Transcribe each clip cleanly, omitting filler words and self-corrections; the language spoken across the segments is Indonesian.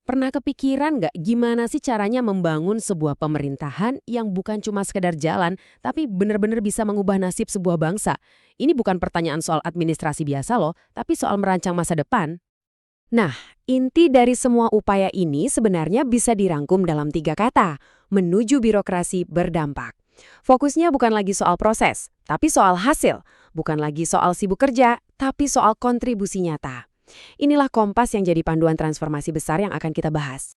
Pernah kepikiran nggak gimana sih caranya membangun sebuah pemerintahan yang bukan cuma sekedar jalan, tapi benar-benar bisa mengubah nasib sebuah bangsa? Ini bukan pertanyaan soal administrasi biasa loh, tapi soal merancang masa depan. Nah, inti dari semua upaya ini sebenarnya bisa dirangkum dalam 3 kata, menuju birokrasi berdampak. Fokusnya bukan lagi soal proses, tapi soal hasil. Bukan lagi soal sibuk kerja, tapi soal kontribusi nyata. Inilah kompas yang jadi panduan transformasi besar yang akan kita bahas.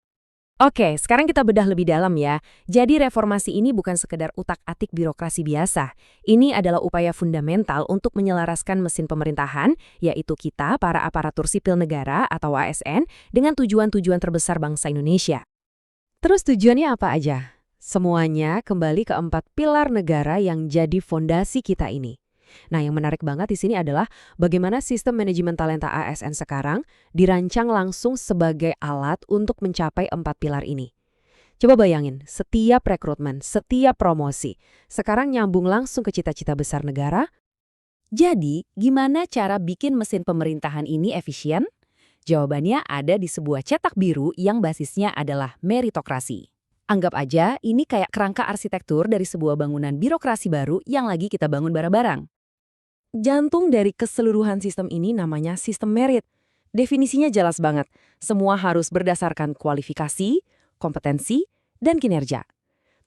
Oke, sekarang kita bedah lebih dalam ya. Jadi reformasi ini bukan sekedar utak-atik birokrasi biasa. Ini adalah upaya fundamental untuk menyelaraskan mesin pemerintahan, yaitu kita, para aparatur sipil negara atau ASN, dengan tujuan-tujuan terbesar bangsa Indonesia. Terus tujuannya apa aja? Semuanya kembali ke 4 pilar negara yang jadi fondasi kita ini. Nah, yang menarik banget di sini adalah bagaimana sistem manajemen talenta ASN sekarang dirancang langsung sebagai alat untuk mencapai 4 pilar ini. Coba bayangin, setiap rekrutmen, setiap promosi, sekarang nyambung langsung ke cita-cita besar negara. Jadi, gimana cara bikin mesin pemerintahan ini efisien? Jawabannya ada di sebuah cetak biru yang basisnya adalah meritokrasi. Anggap aja ini kayak kerangka arsitektur dari sebuah bangunan birokrasi baru yang lagi kita bangun bareng-bareng. Jantung dari keseluruhan sistem ini namanya sistem merit. Definisinya jelas banget. Semua harus berdasarkan kualifikasi, kompetensi, dan kinerja.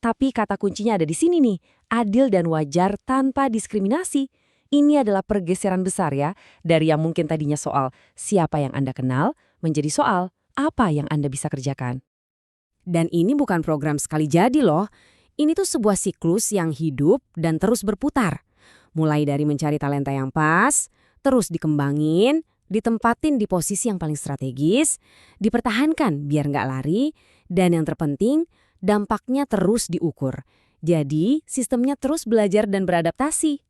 Tapi kata kuncinya ada di sini nih, adil dan wajar tanpa diskriminasi. Ini adalah pergeseran besar ya, dari yang mungkin tadinya soal siapa yang Anda kenal, menjadi soal apa yang Anda bisa kerjakan. Dan ini bukan program sekali jadi loh. Ini tuh sebuah siklus yang hidup dan terus berputar. Mulai dari mencari talenta yang pas, terus dikembangin, ditempatin di posisi yang paling strategis, dipertahankan biar nggak lari, dan yang terpenting, dampaknya terus diukur. Jadi, sistemnya terus belajar dan beradaptasi.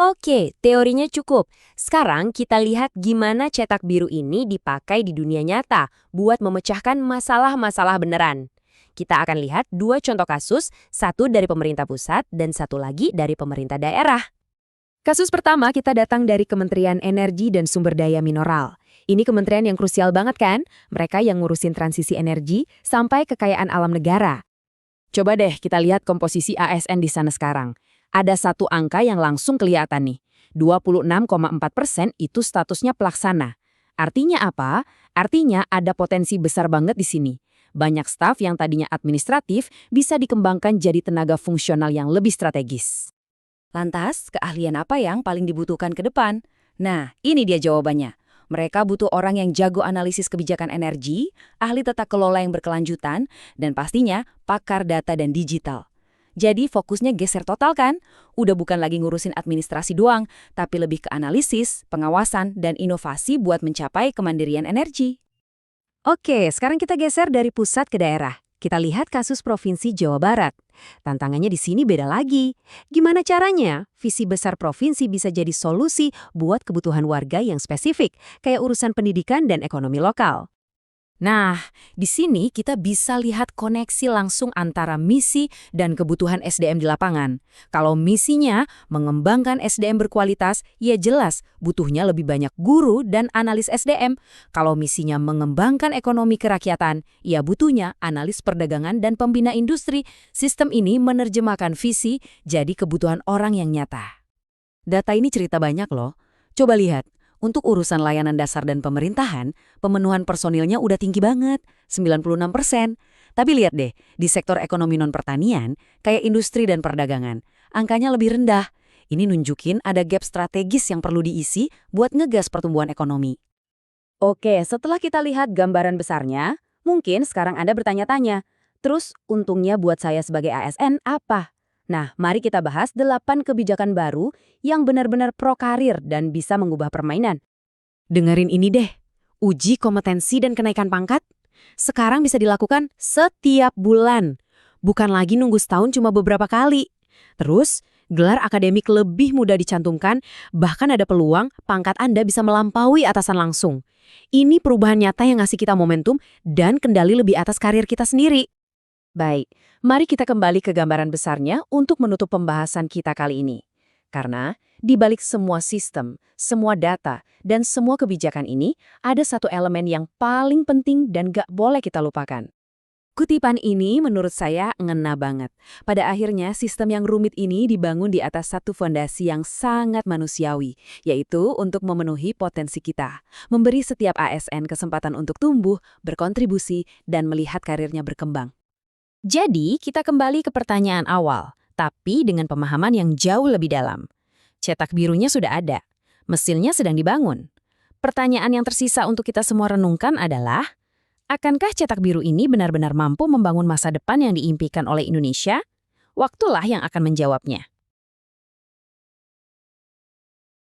Oke, teorinya cukup. Sekarang kita lihat gimana cetak biru ini dipakai di dunia nyata buat memecahkan masalah-masalah beneran. Kita akan lihat 2 contoh kasus, satu dari pemerintah pusat dan satu lagi dari pemerintah daerah. Kasus pertama kita datang dari Kementerian Energi dan Sumber Daya Mineral. Ini kementerian yang krusial banget kan? Mereka yang ngurusin transisi energi sampai kekayaan alam negara. Coba deh kita lihat komposisi ASN di sana sekarang. Ada satu angka yang langsung kelihatan nih. 26,4% itu statusnya pelaksana. Artinya apa? Artinya ada potensi besar banget di sini. Banyak staf yang tadinya administratif bisa dikembangkan jadi tenaga fungsional yang lebih strategis. Lantas, keahlian apa yang paling dibutuhkan ke depan? Nah, ini dia jawabannya. Mereka butuh orang yang jago analisis kebijakan energi, ahli tata kelola yang berkelanjutan, dan pastinya pakar data dan digital. Jadi fokusnya geser total kan? Udah bukan lagi ngurusin administrasi doang, tapi lebih ke analisis, pengawasan, dan inovasi buat mencapai kemandirian energi. Oke, sekarang kita geser dari pusat ke daerah. Kita lihat kasus Provinsi Jawa Barat. Tantangannya di sini beda lagi. Gimana caranya? Visi besar provinsi bisa jadi solusi buat kebutuhan warga yang spesifik, kayak urusan pendidikan dan ekonomi lokal. Nah, di sini kita bisa lihat koneksi langsung antara misi dan kebutuhan SDM di lapangan. Kalau misinya mengembangkan SDM berkualitas, ya jelas butuhnya lebih banyak guru dan analis SDM. Kalau misinya mengembangkan ekonomi kerakyatan, ya butuhnya analis perdagangan dan pembina industri. Sistem ini menerjemahkan visi jadi kebutuhan orang yang nyata. Data ini cerita banyak loh. Coba lihat. Untuk urusan layanan dasar dan pemerintahan, pemenuhan personilnya udah tinggi banget, 96%. Tapi lihat deh, di sektor ekonomi non-pertanian, kayak industri dan perdagangan, angkanya lebih rendah. Ini nunjukin ada gap strategis yang perlu diisi buat ngegas pertumbuhan ekonomi. Oke, setelah kita lihat gambaran besarnya, mungkin sekarang Anda bertanya-tanya, terus untungnya buat saya sebagai ASN apa? Nah, mari kita bahas 8 kebijakan baru yang benar-benar pro-karir dan bisa mengubah permainan. Dengerin ini deh, uji kompetensi dan kenaikan pangkat. Sekarang bisa dilakukan setiap bulan. Bukan lagi nunggu setahun cuma beberapa kali. Terus, gelar akademik lebih mudah dicantumkan, bahkan ada peluang pangkat Anda bisa melampaui atasan langsung. Ini perubahan nyata yang ngasih kita momentum dan kendali lebih atas karir kita sendiri. Baik, mari kita kembali ke gambaran besarnya untuk menutup pembahasan kita kali ini. Karena di balik semua sistem, semua data, dan semua kebijakan ini, ada satu elemen yang paling penting dan gak boleh kita lupakan. Kutipan ini menurut saya ngena banget. Pada akhirnya sistem yang rumit ini dibangun di atas satu fondasi yang sangat manusiawi, yaitu untuk memenuhi potensi kita. Memberi setiap ASN kesempatan untuk tumbuh, berkontribusi, dan melihat karirnya berkembang. Jadi, kita kembali ke pertanyaan awal, tapi dengan pemahaman yang jauh lebih dalam. Cetak birunya sudah ada, mesinnya sedang dibangun. Pertanyaan yang tersisa untuk kita semua renungkan adalah, akankah cetak biru ini benar-benar mampu membangun masa depan yang diimpikan oleh Indonesia? Waktulah yang akan menjawabnya.